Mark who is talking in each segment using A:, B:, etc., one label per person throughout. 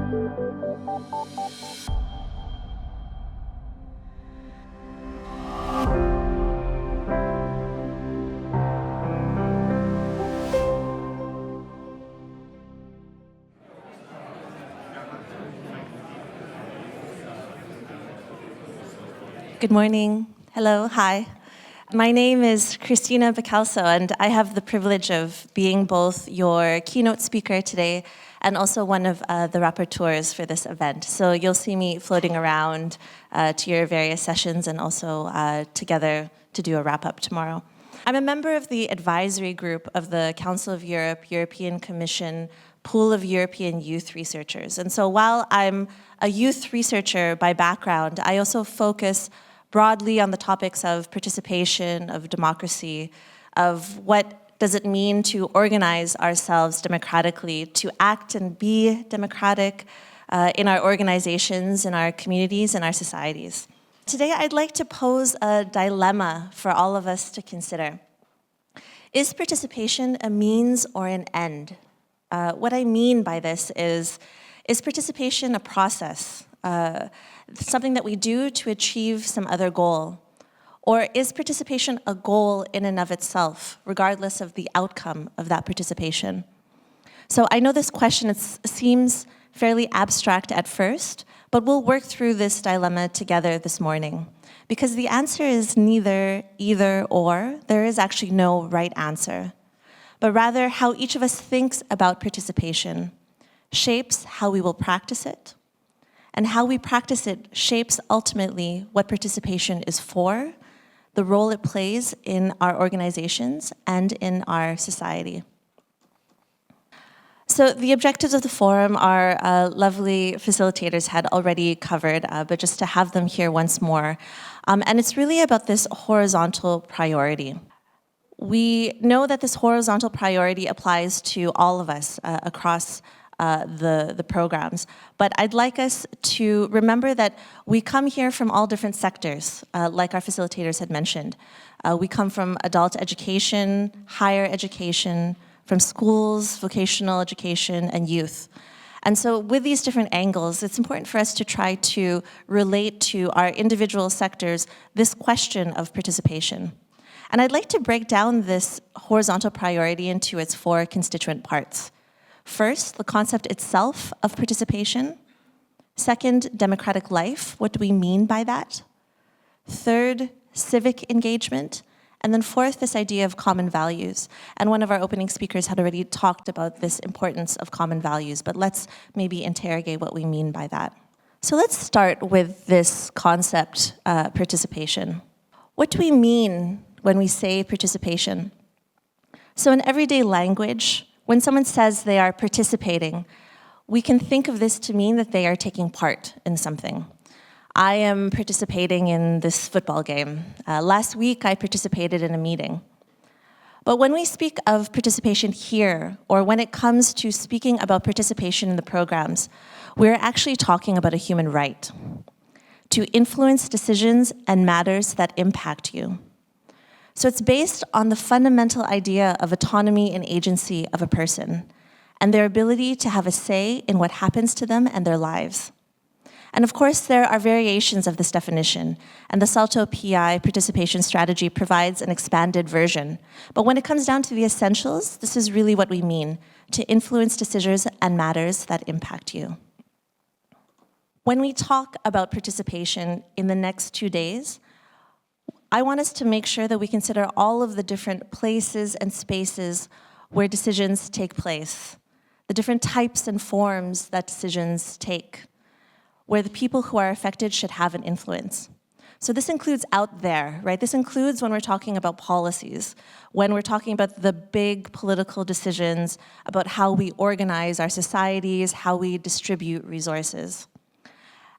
A: Good morning. Hello, hi. My name is Cristina Bacalso, and I have the privilege of being both your keynote speaker today and also one of the rapporteurs for this event. So you'll see me floating around to your various sessions and also together to do a wrap-up tomorrow. I'm a member of the advisory group of the Council of Europe, European Commission, Pool of European Youth Researchers. And so while I'm a youth researcher by background, I also focus broadly on the topics of participation, of democracy, of what does it mean to organize ourselves democratically, to act and be democratic in our organizations, in our communities, in our societies. Today, I'd like to pose a dilemma for all of us to consider. Is participation a means or an end? What I mean by this is participation a process? Something that we do to achieve some other goal? Or is participation a goal in and of itself, regardless of the outcome of that participation? So I know this question seems fairly abstract at first, but we'll work through this dilemma together this morning. Because the answer is neither, either, or. There is actually no right answer. But rather, how each of us thinks about participation shapes how we will practice it, and how we practice it shapes ultimately what participation is for, the role it plays in our organizations and in our society. So the objectives of the forum our lovely facilitators had already covered, but just to have them here once more. And it's really about this horizontal priority. We know that this horizontal priority applies to all of us across the programs. But I'd like us to remember that we come here from all different sectors, like our facilitators had mentioned. We come from adult education, higher education, from schools, vocational education, and youth. And so with these different angles, it's important for us to try to relate to our individual sectors this question of participation. And I'd like to break down this horizontal priority into its four constituent parts. First, the concept itself of participation. Second, democratic life. What do we mean by that? Third, civic engagement. And then fourth, this idea of common values. And one of our opening speakers had already talked about this importance of common values, but let's maybe interrogate what we mean by that. So let's start with this concept, participation. What do we mean when we say participation? So in everyday language, when someone says they are participating, we can think of this to mean that they are taking part in something. I am participating in this football game. Last week, I participated in a meeting. But when we speak of participation here, or when it comes to speaking about participation in the programs, we're actually talking about a human right to influence decisions and matters that impact you. So it's based on the fundamental idea of autonomy and agency of a person and their ability to have a say in what happens to them and their lives. And of course, there are variations of this definition, and the SALTO PI participation strategy provides an expanded version. But when it comes down to the essentials, this is really what we mean, to influence decisions and matters that impact you. When we talk about participation in the next 2 days, I want us to make sure that we consider all of the different places and spaces where decisions take place, the different types and forms that decisions take, where the people who are affected should have an influence. So this includes out there, right? This includes when we're talking about policies, when we're talking about the big political decisions, about how we organize our societies, how we distribute resources.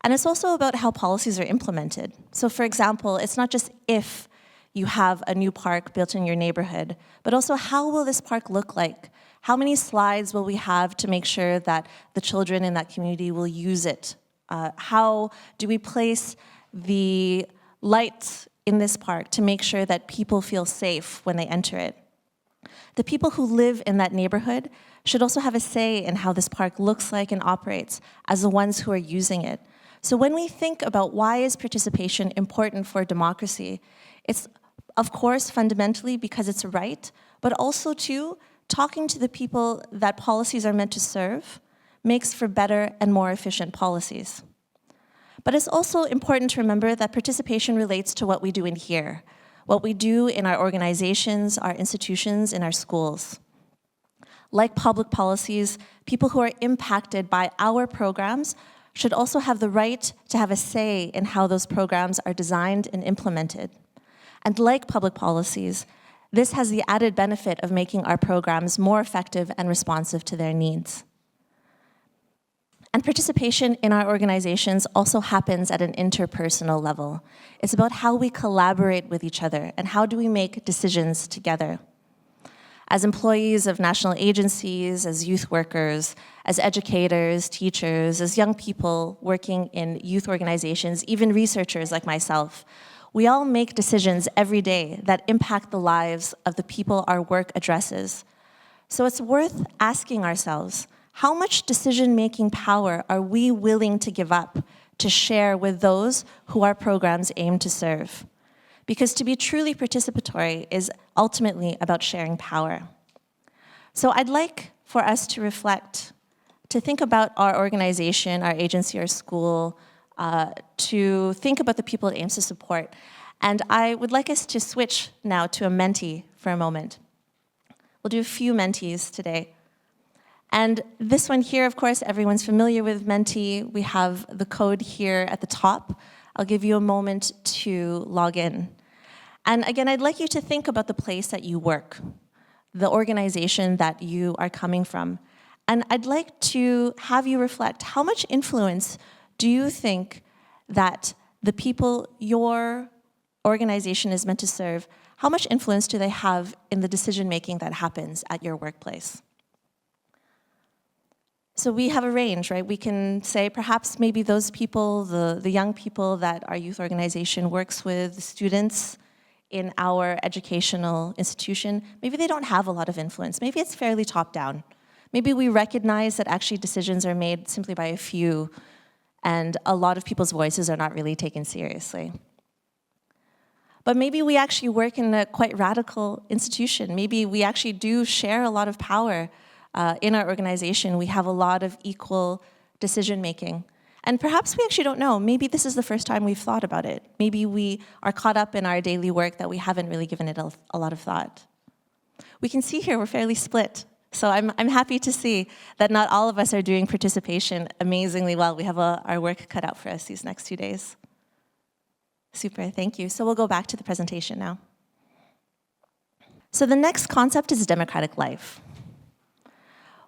A: And it's also about how policies are implemented. So for example, it's not just if you have a new park built in your neighborhood, but also how will this park look like? How many slides will we have to make sure that the children in that community will use it? How do we place the lights in this park to make sure that people feel safe when they enter it? The people who live in that neighborhood should also have a say in how this park looks like and operates as the ones who are using it. So when we think about why is participation important for democracy, it's of course fundamentally because it's a right, but also too, talking to the people that policies are meant to serve makes for better and more efficient policies. But it's also important to remember that participation relates to what we do in here, what we do in our organizations, our institutions, in our schools. Like public policies, people who are impacted by our programs should also have the right to have a say in how those programs are designed and implemented. And like public policies, this has the added benefit of making our programs more effective and responsive to their needs. And participation in our organizations also happens at an interpersonal level. It's about how we collaborate with each other and how do we make decisions together. As employees of national agencies, as youth workers, as educators, teachers, as young people working in youth organizations, even researchers like myself, we all make decisions every day that impact the lives of the people our work addresses. So it's worth asking ourselves, how much decision-making power are we willing to give up to share with those who our programs aim to serve? Because to be truly participatory is ultimately about sharing power. So I'd like for us to reflect, to think about our organization, our agency, our school, to think about the people it aims to support. And I would like us to switch now to a Menti for a moment. We'll do a few Mentis today. And this one here, of course, everyone's familiar with Menti. We have the code here at the top. I'll give you a moment to log in. And again, I'd like you to think about the place that you work, the organization that you are coming from. And I'd like to have you reflect, how much influence do you think that the people your organization is meant to serve, how much influence do they have in the decision-making that happens at your workplace? So we have a range, right? We can say perhaps maybe those people, the young people that our youth organization works with, the students in our educational institution, maybe they don't have a lot of influence. Maybe it's fairly top-down. Maybe we recognize that actually decisions are made simply by a few, and a lot of people's voices are not really taken seriously. But maybe we actually work in a quite radical institution. Maybe we actually do share a lot of power in our organization. We have a lot of equal decision-making. And perhaps we actually don't know. Maybe this is the first time we've thought about it. Maybe we are caught up in our daily work that we haven't really given it a lot of thought. We can see here we're fairly split. So I'm happy to see that not all of us are doing participation amazingly well. We have our work cut out for us these next 2 days. Super, thank you. So we'll go back to the presentation now. So the next concept is democratic life.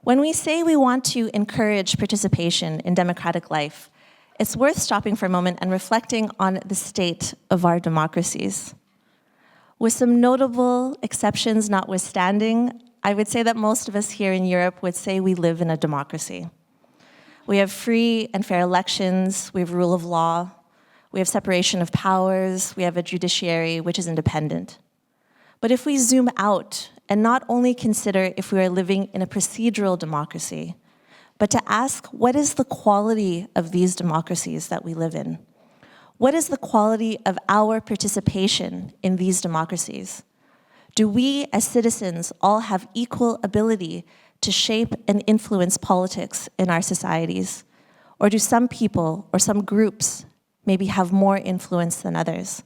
A: When we say we want to encourage participation in democratic life, it's worth stopping for a moment and reflecting on the state of our democracies. With some notable exceptions notwithstanding, I would say that most of us here in Europe would say we live in a democracy. We have free and fair elections, we have rule of law, we have separation of powers, we have a judiciary which is independent. But if we zoom out and not only consider if we are living in a procedural democracy, but to ask what is the quality of these democracies that we live in? What is the quality of our participation in these democracies? Do we as citizens all have equal ability to shape and influence politics in our societies? Or do some people or some groups maybe have more influence than others?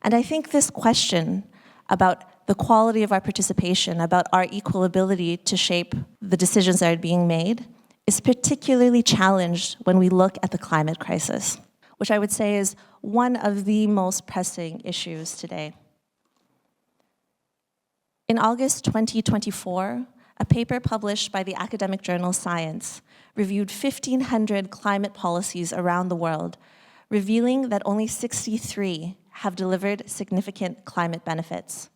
A: And I think this question about the quality of our participation, about our equal ability to shape the decisions that are being made, is particularly challenged when we look at the climate crisis, which I would say is one of the most pressing issues today. In August 2024, a paper published by the academic journal Science reviewed 1,500 climate policies around the world, revealing that only 63 have delivered significant climate benefits.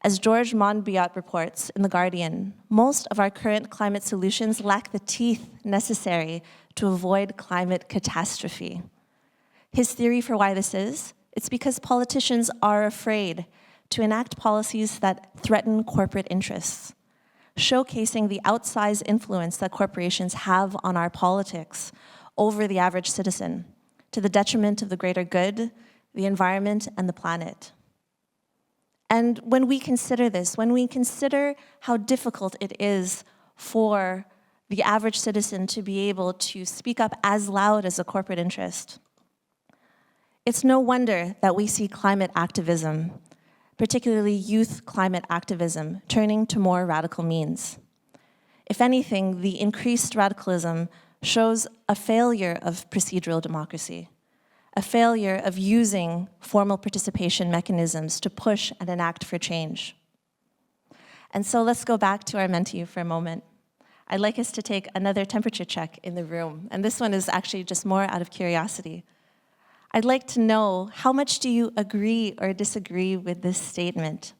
A: As George Monbiot reports in The Guardian, most of our current climate solutions lack the teeth necessary to avoid climate catastrophe. His theory for why this is, it's because politicians are afraid to enact policies that threaten corporate interests. showcasing the outsized influence that corporations have on our politics over the average citizen, to the detriment of the greater good, the environment, and the planet. And when we consider this, when we consider how difficult it is for the average citizen to be able to speak up as loud as a corporate interest, it's no wonder that we see climate activism, particularly youth climate activism, turning to more radical means. If anything, the increased radicalism shows a failure of procedural democracy, a failure of using formal participation mechanisms to push and enact for change. And so let's go back to our mentee for a moment. I'd like us to take another temperature check in the room, and this one is actually just more out of curiosity. I'd like to know, how much do you agree or disagree with this statement?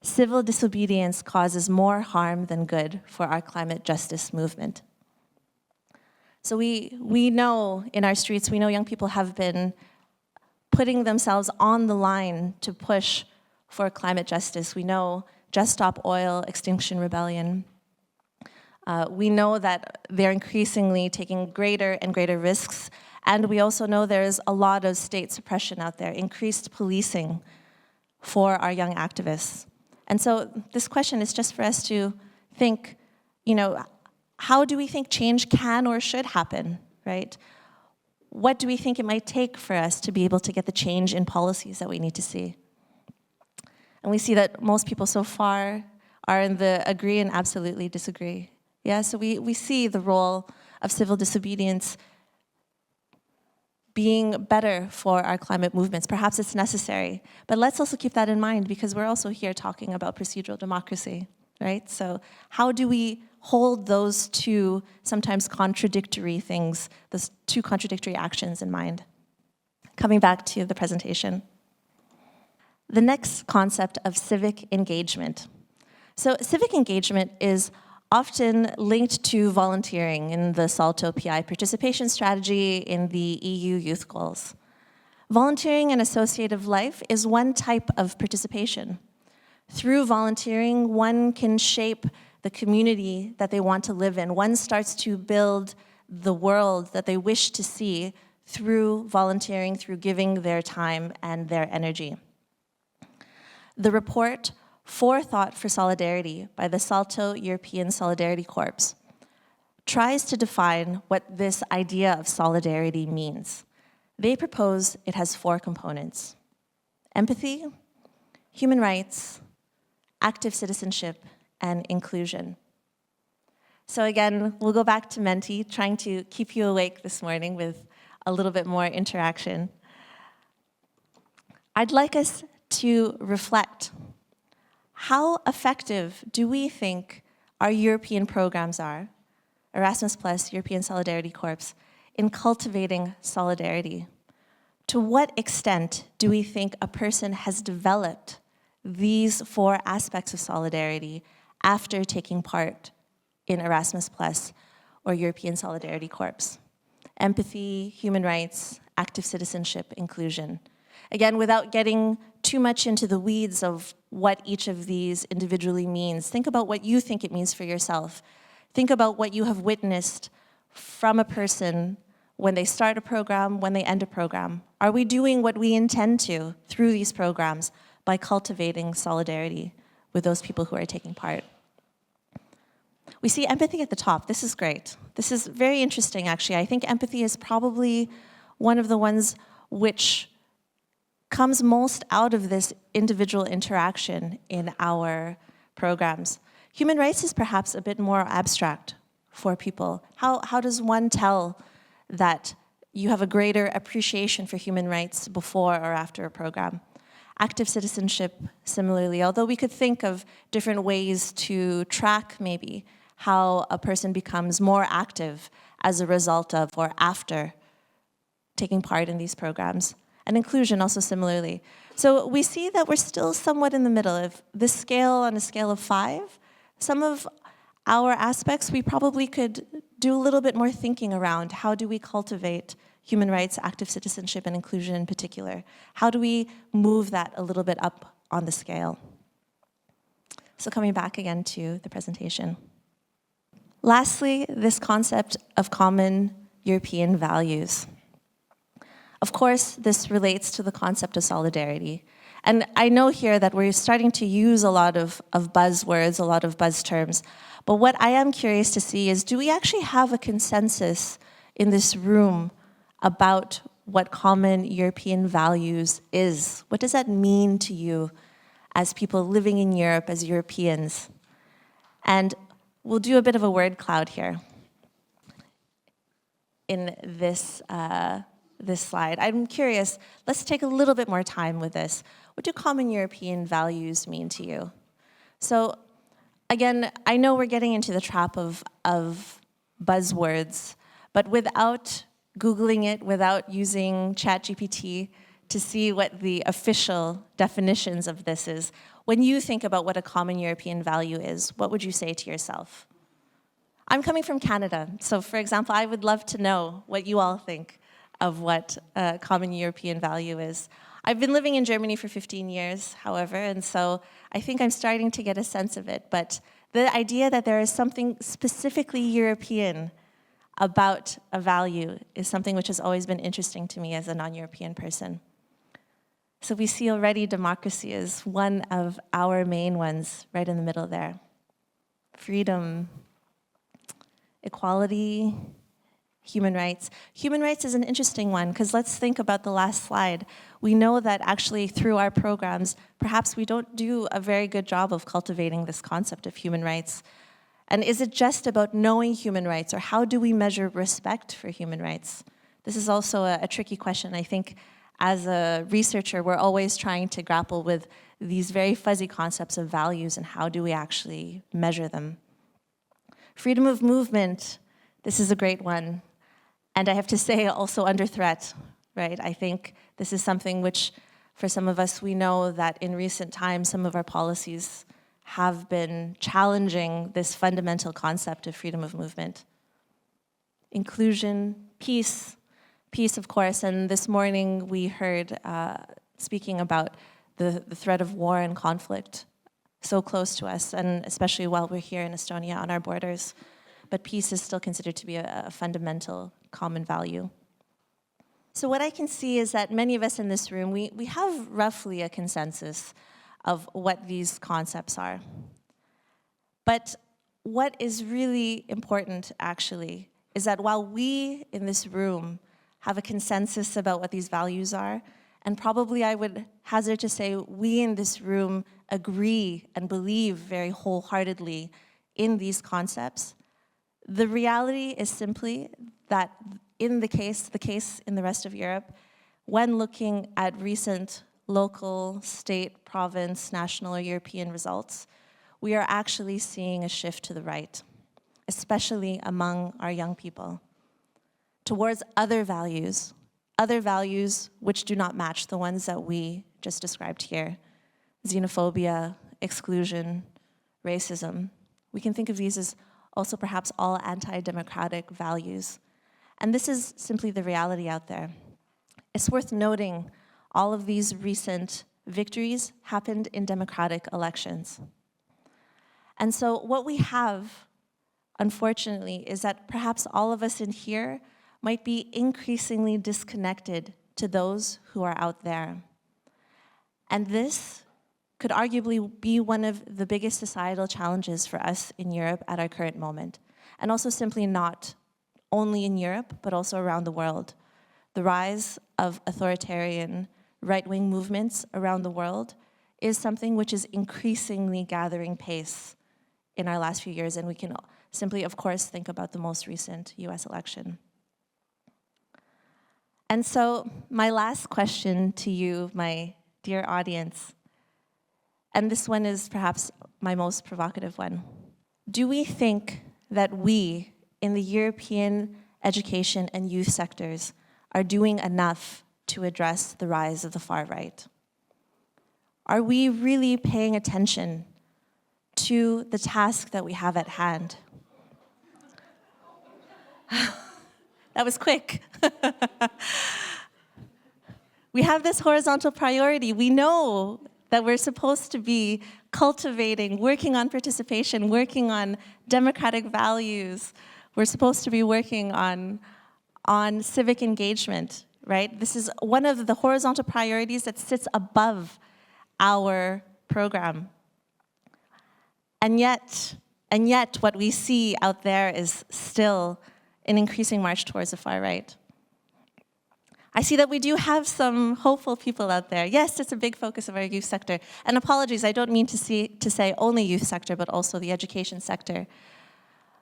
A: Civil disobedience causes more harm than good for our climate justice movement. So we know in our streets, we know young people have been putting themselves on the line to push for climate justice. We know Just Stop Oil, Extinction Rebellion. We know that they're increasingly taking greater and greater risks, and we also know there's a lot of state suppression out there, increased policing for our young activists. And so this question is just for us to think, how do we think change can or should happen, right? What do we think it might take for us to be able to get the change in policies that we need to see? And we see that most people so far are in the agree and absolutely disagree. Yeah, so we see the role of civil disobedience being better for our climate movements. Perhaps it's necessary, but let's also keep that in mind because we're also here talking about procedural democracy, right? So how do we hold those two sometimes contradictory things, those two contradictory actions in mind? Coming back to the presentation. The next concept of civic engagement. So civic engagement is often linked to volunteering in the SALTO PI participation strategy in the EU youth goals. Volunteering and associative life is one type of participation. Through volunteering, one can shape the community that they want to live in. One starts to build the world that they wish to see through volunteering, through giving their time and their energy. The report Forethought for Solidarity by the SALTO European Solidarity Corps tries to define what this idea of solidarity means. They propose it has 4 components: empathy, human rights, active citizenship, and inclusion. So again, we'll go back to Menti, trying to keep you awake this morning with a little bit more interaction. I'd like us to reflect. How effective do we think our European programs are, Erasmus Plus, European Solidarity Corps, in cultivating solidarity? To what extent do we think a person has developed these 4 aspects of solidarity after taking part in Erasmus Plus or European Solidarity Corps? Empathy, human rights, active citizenship, inclusion. Again, without getting too much into the weeds of what each of these individually means, think about what you think it means for yourself. Think about what you have witnessed from a person when they start a program, when they end a program. Are we doing what we intend to through these programs by cultivating solidarity with those people who are taking part? We see empathy at the top. This is great. This is very interesting, actually. I think empathy is probably one of the ones which comes most out of this individual interaction in our programs. Human rights is perhaps a bit more abstract for people. How does one tell that you have a greater appreciation for human rights before or after a program? Active citizenship, similarly, although we could think of different ways to track maybe how a person becomes more active as a result of or after taking part in these programs. And inclusion also similarly. So we see that we're still somewhat in the middle of this scale on a scale of 5. Some of our aspects we probably could do a little bit more thinking around. How do we cultivate human rights, active citizenship, and inclusion in particular? How do we move that a little bit up on the scale? So coming back again to the presentation. Lastly, this concept of common European values. Of course, this relates to the concept of solidarity. And I know here that we're starting to use a lot of buzzwords, a lot of buzz terms. But what I am curious to see is, do we actually have a consensus in this room about what common European values is? What does that mean to you as people living in Europe, as Europeans? And we'll do a bit of a word cloud here in this slide. I'm curious, let's take a little bit more time with this. What do common European values mean to you? So again, I know we're getting into the trap of buzzwords, but without Googling it, without using ChatGPT to see what the official definitions of this is, when you think about what a common European value is, what would you say to yourself? I'm coming from Canada, so for example, I would love to know what you all think of what a common European value is. I've been living in Germany for 15 years, however, and so I think I'm starting to get a sense of it, but the idea that there is something specifically European about a value is something which has always been interesting to me as a non-European person. So we see already democracy is one of our main ones right in the middle there. Freedom, equality, human rights. Human rights is an interesting one because let's think about the last slide. We know that actually through our programs, perhaps we don't do a very good job of cultivating this concept of human rights. And is it just about knowing human rights, or how do we measure respect for human rights? This is also a tricky question. I think as a researcher, we're always trying to grapple with these very fuzzy concepts of values and how do we actually measure them. Freedom of movement, this is a great one. And I have to say, also under threat, right? I think this is something which, for some of us, we know that in recent times, some of our policies have been challenging this fundamental concept of freedom of movement. Inclusion, peace, of course, and this morning we heard speaking about the threat of war and conflict so close to us, and especially while we're here in Estonia on our borders. But peace is still considered to be a fundamental common value. So what I can see is that many of us in this room, we have roughly a consensus of what these concepts are. But what is really important, actually, is that while we in this room have a consensus about what these values are, and probably I would hazard to say we in this room agree and believe very wholeheartedly in these concepts, the reality is simply that in the case in the rest of Europe, when looking at recent local, state, province, national, or European results, we are actually seeing a shift to the right, especially among our young people, towards other values which do not match the ones that we just described here. Xenophobia, exclusion, racism. We can think of these as also perhaps all anti-democratic values. And this is simply the reality out there. It's worth noting all of these recent victories happened in democratic elections. And so what we have, unfortunately, is that perhaps all of us in here might be increasingly disconnected to those who are out there. And this could arguably be one of the biggest societal challenges for us in Europe at our current moment. And also simply not only in Europe, but also around the world. The rise of authoritarian right-wing movements around the world is something which is increasingly gathering pace in our last few years, and we can simply, of course, think about the most recent US election. And so my last question to you, my dear audience, and this one is perhaps my most provocative one. Do we think that we, in the European education and youth sectors, are doing enough to address the rise of the far right? Are we really paying attention to the task that we have at hand? That was quick. We have this horizontal priority. We know that we're supposed to be cultivating, working on participation, working on democratic values. We're supposed to be working on civic engagement, right? This is one of the horizontal priorities that sits above our program. And yet what we see out there is still an increasing march towards the far right. I see that we do have some hopeful people out there. Yes, it's a big focus of our youth sector. And apologies, I don't mean to say only youth sector, but also the education sector.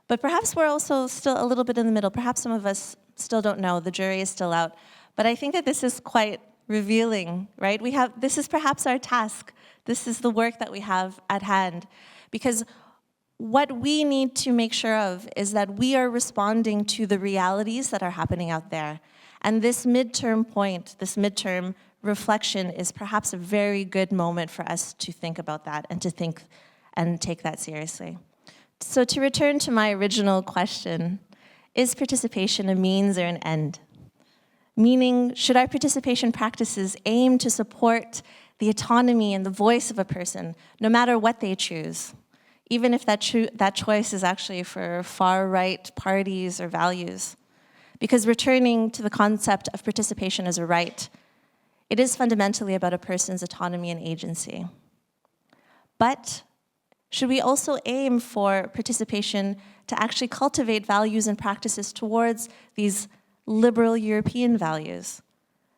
A: But perhaps we're also still a little bit in the middle. Perhaps some of us still don't know. The jury is still out. But I think that this is quite revealing, right? This is perhaps our task. This is the work that we have at hand. Because what we need to make sure of is that we are responding to the realities that are happening out there. And this midterm point, this midterm reflection is perhaps a very good moment for us to think about that and to think and take that seriously. So to return to my original question, is participation a means or an end? Meaning, should our participation practices aim to support the autonomy and the voice of a person, no matter what they choose, even if that choice is actually for far-right parties or values? Because returning to the concept of participation as a right, it is fundamentally about a person's autonomy and agency. But should we also aim for participation to actually cultivate values and practices towards these liberal European values?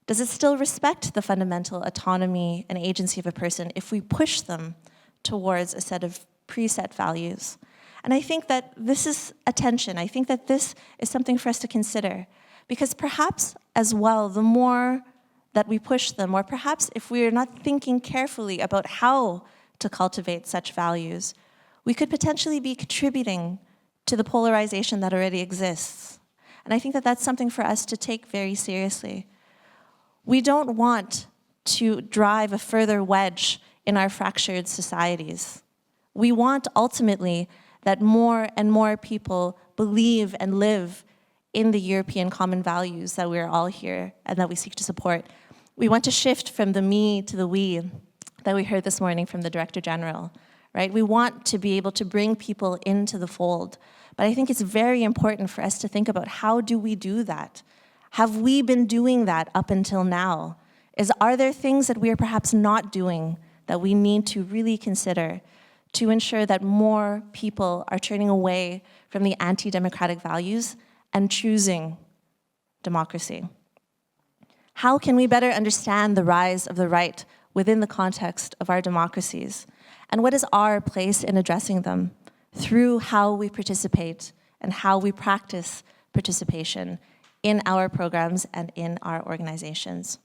A: Does it still respect the fundamental autonomy and agency of a person if we push them towards a set of preset values? And I think that this is a tension. I think that this is something for us to consider. Because perhaps, as well, the more that we push them, or perhaps if we are not thinking carefully about how to cultivate such values, we could potentially be contributing to the polarization that already exists. And I think that that's something for us to take very seriously. We don't want to drive a further wedge in our fractured societies. We want, ultimately, that more and more people believe and live in the European common values that we're all here and that we seek to support. We want to shift from the me to the we that we heard this morning from the Director General, right? We want to be able to bring people into the fold. But I think it's very important for us to think about, how do we do that? Have we been doing that up until now? Are there things that we are perhaps not doing that we need to really consider to ensure that more people are turning away from the anti-democratic values and choosing democracy? How can we better understand the rise of the right within the context of our democracies? And what is our place in addressing them through how we participate and how we practice participation in our programs and in our organizations?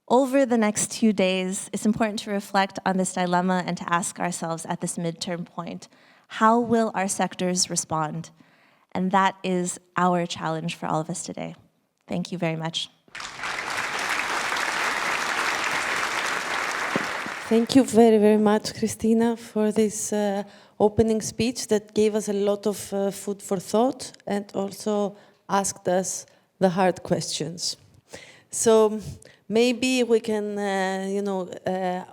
A: Over the next 2 days, it's important to reflect on this dilemma and to ask ourselves at this midterm point, how will our sectors respond? And that is our challenge for all of us today. Thank you very much.
B: Thank you very, very much, Cristina, for this opening speech that gave us a lot of food for thought and also asked us the hard questions. So maybe we can,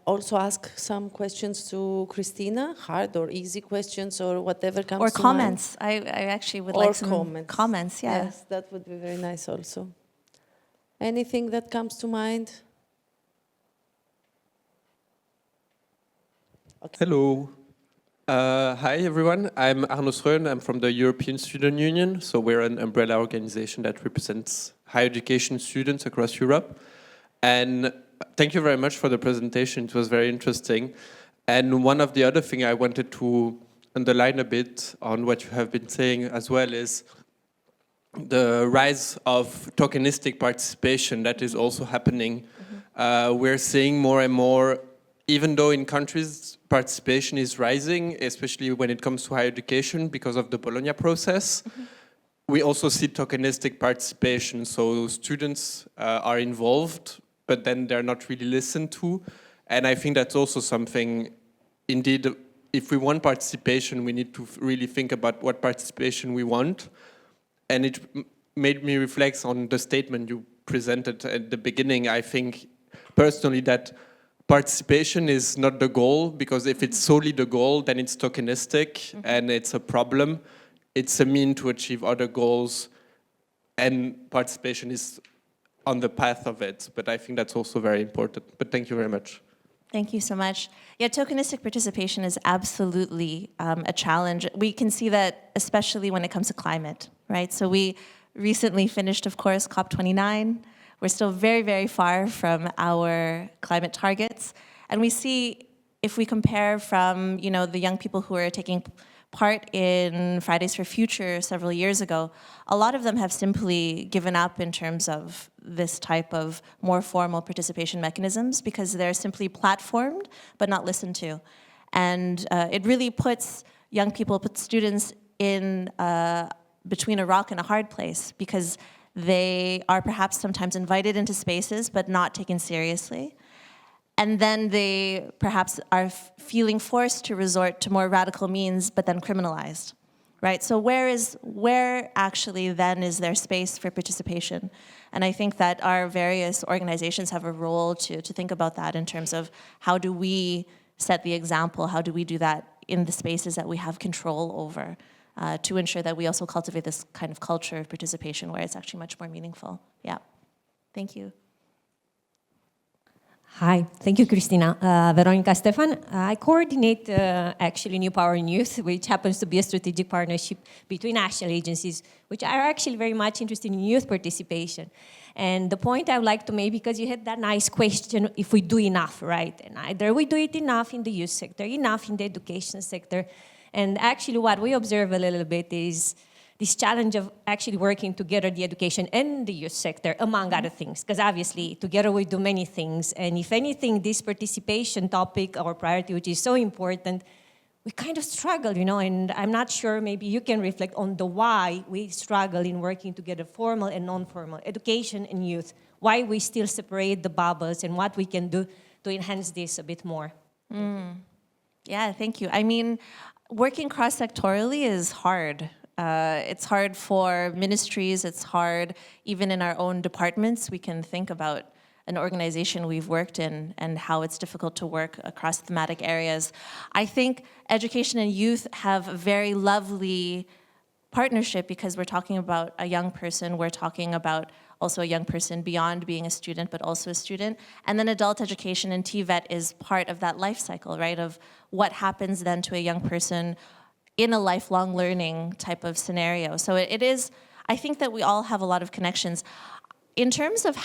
B: also ask some questions to Cristina, hard or easy questions or whatever comes to mind.
A: Or comments. I actually would like some comments. Yeah.
B: Yes, that would be very nice also. Anything that comes to mind?
C: Okay. Hello. Hi, everyone. I'm Arno Schrön. I'm from the European Student Union. So we're an umbrella organization that represents higher education students across Europe. And thank you very much for the presentation. It was very interesting. And one of the other things I wanted to underline a bit on what you have been saying as well is the rise of tokenistic participation that is also happening. We're seeing more and more, even though in countries participation is rising, especially when it comes to higher education because of the Bologna process, we also see tokenistic participation. So students are involved, but then they're not really listened to. And I think that's also something, indeed, if we want participation, we need to really think about what participation we want. And it made me reflect on the statement you presented at the beginning. I think personally that participation is not the goal, because if it's solely the goal, then it's tokenistic and it's a problem. It's a mean to achieve other goals, and participation is on the path of it. But I think that's also very important. But thank you very much.
A: Thank you so much. Yeah, tokenistic participation is absolutely a challenge. We can see that especially when it comes to climate, right? So we recently finished, of course, COP29. We're still very, very far from our climate targets. And we see, if we compare from, the young people who are taking part in Fridays for Future several years ago, a lot of them have simply given up in terms of this type of more formal participation mechanisms, because they're simply platformed but not listened to. And it really puts young people, puts students in between a rock and a hard place, because they are perhaps sometimes invited into spaces but not taken seriously. And then they perhaps are feeling forced to resort to more radical means, but then criminalized, right? So where actually then is there space for participation? And I think that our various organizations have a role to think about that in terms of how do we set the example, how do we do that in the spaces that we have control over, to ensure that we also cultivate this kind of culture of participation where it's actually much more meaningful. Yeah, thank you.
D: Hi, thank you, Cristina. Veronica Stefan. I coordinate actually New Power in Youth, which happens to be a strategic partnership between national agencies, which are actually very much interested in youth participation. And the point I would like to make, because you had that nice question, if we do enough, right? And either we do it enough in the youth sector, enough in the education sector. And actually what we observe a little bit is this challenge of actually working together, the education and the youth sector, among other things, because obviously together we do many things. And if anything, this participation topic or priority, which is so important, we kind of struggle, and I'm not sure, maybe you can reflect on the why we struggle in working together, formal and non-formal, education and youth, why we still separate the bubbles and what we can do to enhance this a bit more.
A: Yeah, thank you. I mean, working cross-sectorally is hard. It's hard for ministries, it's hard even in our own departments. We can think about an organization we've worked in and how it's difficult to work across thematic areas. I think education and youth have a very lovely partnership, because we're talking about a young person, we're talking about also a young person beyond being a student, but also a student. And then adult education and TVET is part of that life cycle, right, of what happens then to a young person in a lifelong learning type of scenario. So it is, I think that we all have a lot of connections. In terms of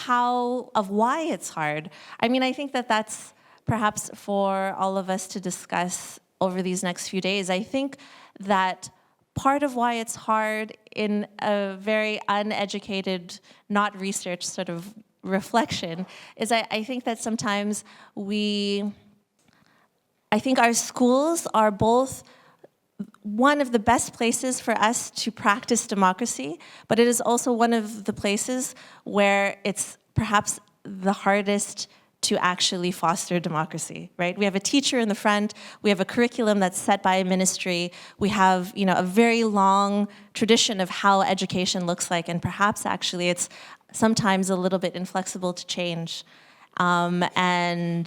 A: why it's hard, I mean, I think that that's perhaps for all of us to discuss over these next few days. I think that part of why it's hard in a very uneducated, not research sort of reflection is I think that sometimes I think our schools are both one of the best places for us to practice democracy, but it is also one of the places where it's perhaps the hardest to actually foster democracy, right? We have a teacher in the front, we have a curriculum that's set by a ministry, we have, a very long tradition of how education looks like, and perhaps actually it's sometimes a little bit inflexible to change. And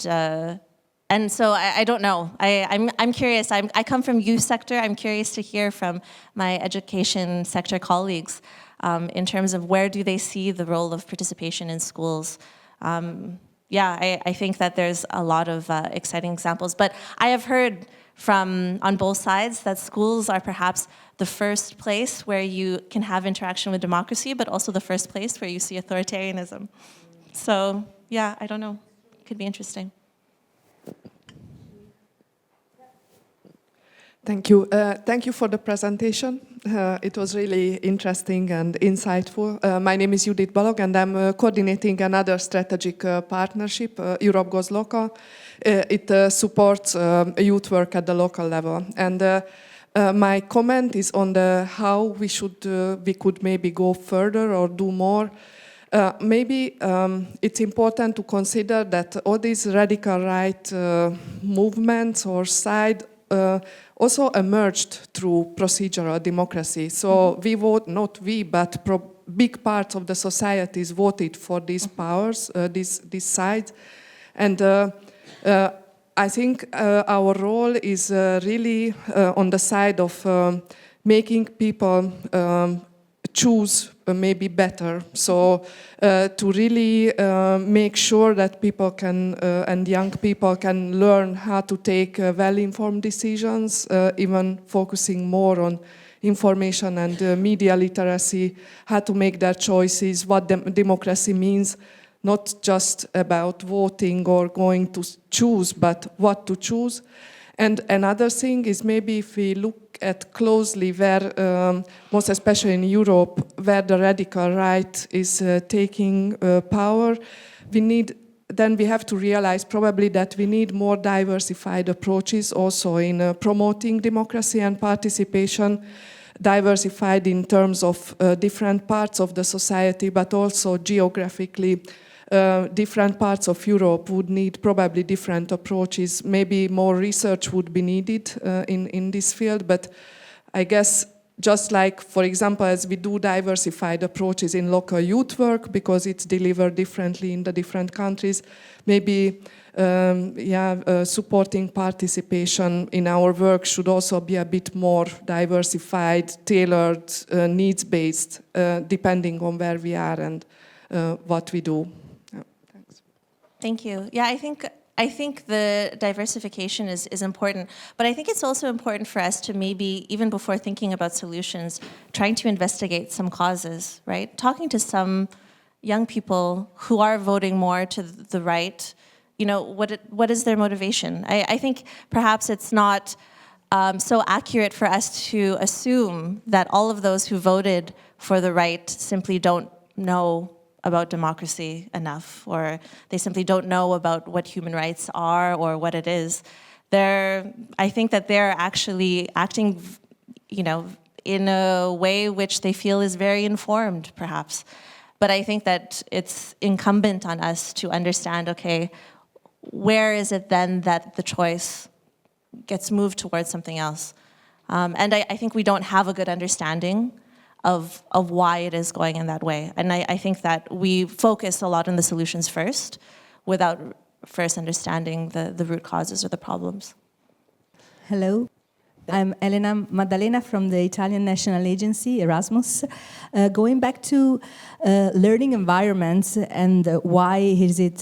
A: so I don't know. I'm curious. I come from youth sector. I'm curious to hear from my education sector colleagues in terms of where do they see the role of participation in schools. I think that there's a lot of exciting examples. But I have heard from on both sides that schools are perhaps the first place where you can have interaction with democracy, but also the first place where you see authoritarianism. So yeah, I don't know. It could be interesting.
E: Thank you. Thank you for the presentation. It was really interesting and insightful. My name is Judith Balog, and I'm coordinating another strategic partnership, Europe Goes Local. It supports youth work at the local level. And my comment is on how we could maybe go further or do more. Maybe it's important to consider that all these radical right movements or side also emerged through procedural democracy. So we vote, not we, but big parts of the societies voted for these powers, these sides. And I think our role is really on the side of making people choose maybe better. So to really make sure that people can and young people can learn how to take well-informed decisions, even focusing more on information and media literacy, how to make their choices, what democracy means, not just about voting or going to choose, but what to choose. And another thing is maybe if we look at closely where, most especially in Europe, where the radical right is taking power, then we have to realize probably that we need more diversified approaches also in promoting democracy and participation, diversified in terms of different parts of the society, but also geographically. Different parts of Europe would need probably different approaches. Maybe more research would be needed in this field, but I guess just like, for example, as we do diversified approaches in local youth work, because it's delivered differently in the different countries, maybe supporting participation in our work should also be a bit more diversified, tailored, needs-based, depending on where we are and what we do.
A: Thank you. Yeah, I think the diversification is important, but I think it's also important for us to maybe, even before thinking about solutions, trying to investigate some causes, right? Talking to some young people who are voting more to the right, you know, what is their motivation? I think perhaps it's not so accurate for us to assume that all of those who voted for the right simply don't know about democracy enough, or they simply don't know about what human rights are or what it is. I think that they're actually acting, you know, in a way which they feel is very informed, perhaps. But I think that it's incumbent on us to understand, okay, where is it then that the choice gets moved towards something else? And I think we don't have a good understanding of why it is going in that way. And I think that we focus a lot on the solutions first, without first understanding the root causes or the problems.
F: Hello. I'm Elena Maddalena from the Italian National Agency, Erasmus. Going back to learning environments and why is it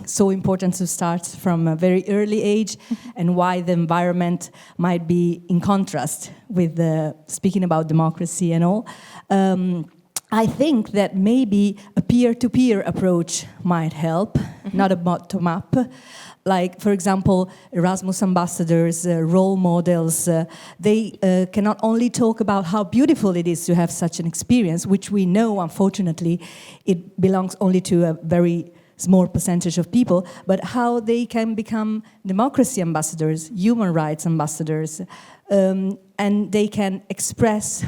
F: so important to start from a very early age, and why the environment might be in contrast with speaking about democracy and all. I think that maybe a peer-to-peer approach might help, not a bottom-up. Like, for example, Erasmus ambassadors, role models, they can not only talk about how beautiful it is to have such an experience, which we know, unfortunately, it belongs only to a very small percentage of people, but how they can become democracy ambassadors, human rights ambassadors, and they can express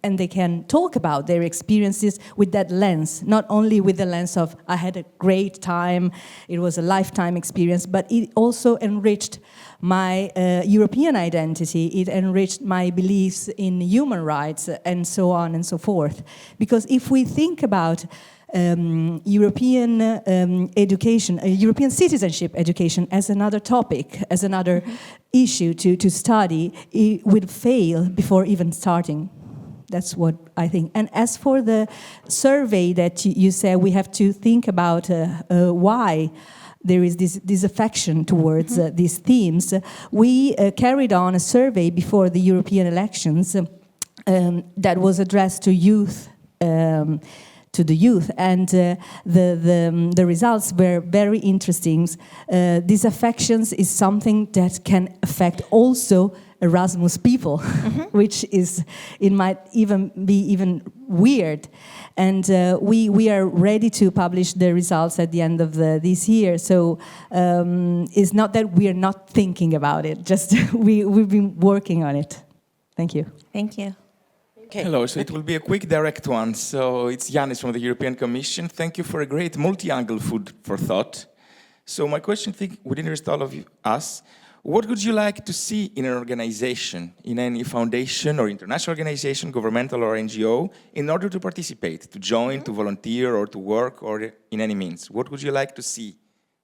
F: and they can talk about their experiences with that lens, not only with the lens of, I had a great time, it was a lifetime experience, but it also enriched my European identity, it enriched my beliefs in human rights, and so on and so forth. Because if we think about European education, European citizenship education as another topic, as another issue to study, it would fail before even starting. That's what I think. And as for the survey that you said, we have to think about why there is this affection towards these themes. We carried on a survey before the European elections that was addressed to youth, to the youth, and the results were very interesting. These affections is something that can affect also Erasmus people, which is, it might even be weird. And we are ready to publish the results at the end of this year. So it's not that we are not thinking about it, just we've been working on it. Thank you.
A: Thank you.
G: Okay. Hello, so it will be a quick, direct one. So it's Yanis from the European Commission. Thank you for a great multi-angle food for thought. So my question, would interest all of us. What would you like to see in an organization, in any foundation or international organization, governmental or NGO, in order to participate, to join, to volunteer, or to work, or in any means? What would you like to see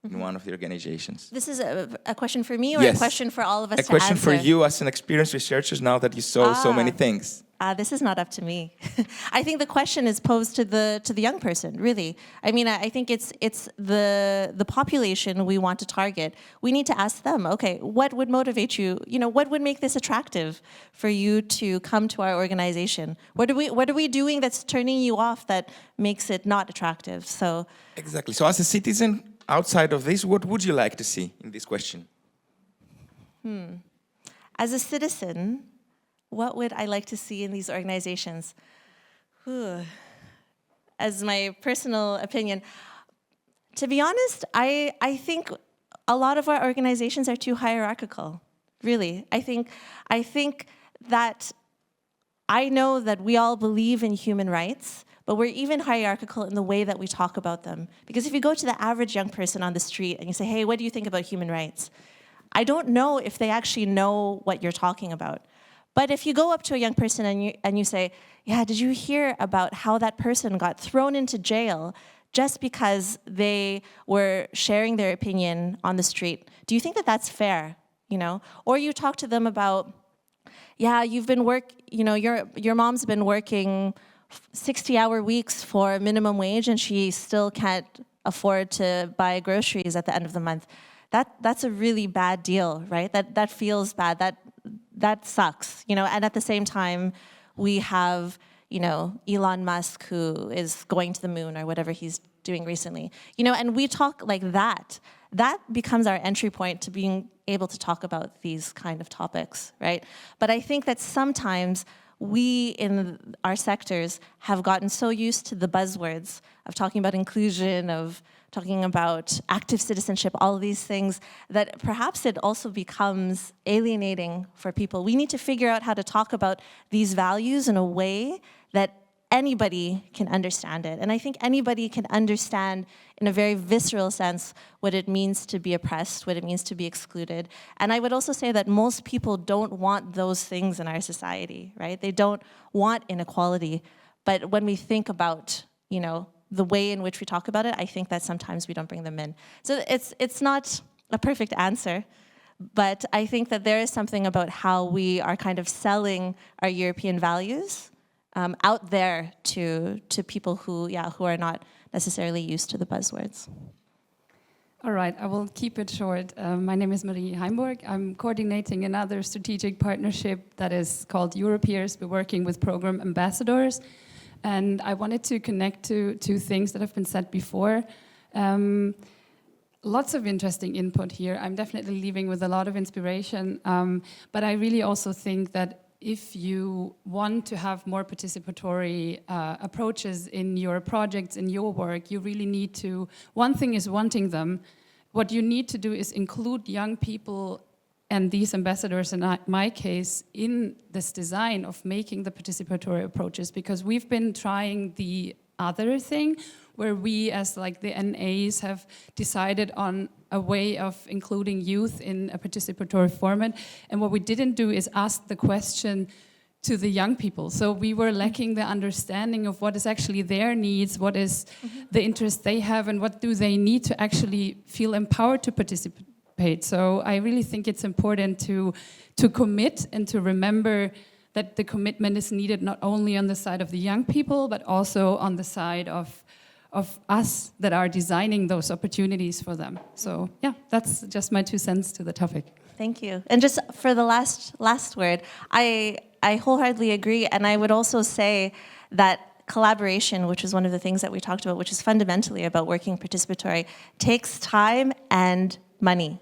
G: in one of the organizations?
A: This is a question for me or
G: Yes.
A: a question for all of us
G: A
A: to
G: question
A: answer?
G: for you as an experienced researcher now that you saw so many things.
A: This is not up to me. I think the question is posed to the young person, really. I mean, I think it's the population we want to target. We need to ask them, okay, what would motivate you? You know, what would make this attractive for you to come to our organization? What are we doing that's turning you off that makes it not attractive? So
G: Exactly. So as a citizen, outside of this, what would you like to see in this question?
A: as a citizen, what would I like to see in these organizations? As my personal opinion, to be honest, I think a lot of our organizations are too hierarchical, really. I think that I know that we all believe in human rights, but we're even hierarchical in the way that we talk about them. Because if you go to the average young person on the street and you say, hey, what do you think about human rights? I don't know if they actually know what you're talking about. But if you go up to a young person and you say, yeah, did you hear about how that person got thrown into jail just because they were sharing their opinion on the street? Do you think that that's fair? You know? Or you talk to them about, yeah, your mom's been working 60-hour weeks for minimum wage and she still can't afford to buy groceries at the end of the month. That's a really bad deal, right? That feels bad. That sucks, you know. And at the same time, we have, you know, Elon Musk who is going to the moon or whatever he's doing recently, you know. And we talk like that. That becomes our entry point to being able to talk about these kind of topics, right? But I think that sometimes we in our sectors have gotten so used to the buzzwords of talking about inclusion, of talking about active citizenship, all of these things, that perhaps it also becomes alienating for people. We need to figure out how to talk about these values in a way that anybody can understand it. And I think anybody can understand in a very visceral sense what it means to be oppressed, what it means to be excluded. And I would also say that most people don't want those things in our society, right? They don't want inequality. But when we think about, you know, the way in which we talk about it, I think that sometimes we don't bring them in. So it's not a perfect answer, but I think that there is something about how we are kind of selling our European values out there to people who are not necessarily used to the buzzwords.
H: All right, I will keep it short. My name is Marie Heimburg. I'm coordinating another strategic partnership that is called Europeers. We're working with program ambassadors. And I wanted to connect to two things that have been said before. Lots of interesting input here. I'm definitely leaving with a lot of inspiration. But I really also think that if you want to have more participatory approaches in your projects, in your work, you really need to, one thing is wanting them. What you need to do is include young people and these ambassadors, in my case, in this design of making the participatory approaches, because we've been trying the other thing, where we as like the NAs have decided on a way of including youth in a participatory format. And what we didn't do is ask the question to the young people. So we were lacking the understanding of what is actually their needs, what is the interest they have, and what do they need to actually feel empowered to participate. So I really think it's important to commit and to remember that the commitment is needed not only on the side of the young people, but also on the side of us that are designing those opportunities for them. So yeah, that's just my 2 cents to the topic.
A: Thank you. And just for the last word, I wholeheartedly agree. And I would also say that collaboration, which is one of the things that we talked about, which is fundamentally about working participatory, takes time and money.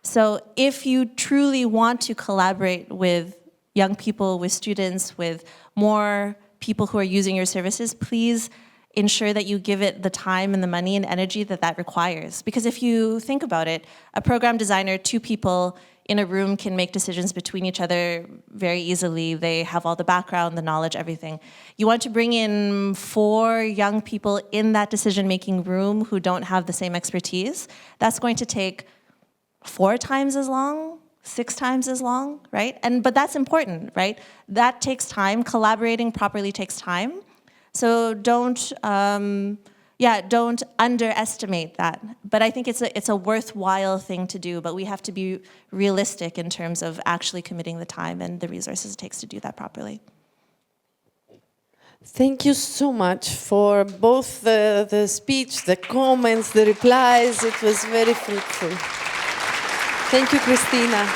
A: So if you truly want to collaborate with young people, with students, with more people who are using your services, please ensure that you give it the time and the money and energy that requires. Because if you think about it, a program designer, 2 people in a room can make decisions between each other very easily. They have all the background, the knowledge, everything. You want to bring in 4 young people in that decision-making room who don't have the same expertise. That's going to take 4 times as long, 6 times as long, right? But that's important, right? That takes time. Collaborating properly takes time. So don't don't underestimate that. But I think it's a worthwhile thing to do, but we have to be realistic in terms of actually committing the time and the resources it takes to do that properly.
B: Thank you so much for both the speech, the comments, the replies. It was very fruitful. Thank you, Cristina.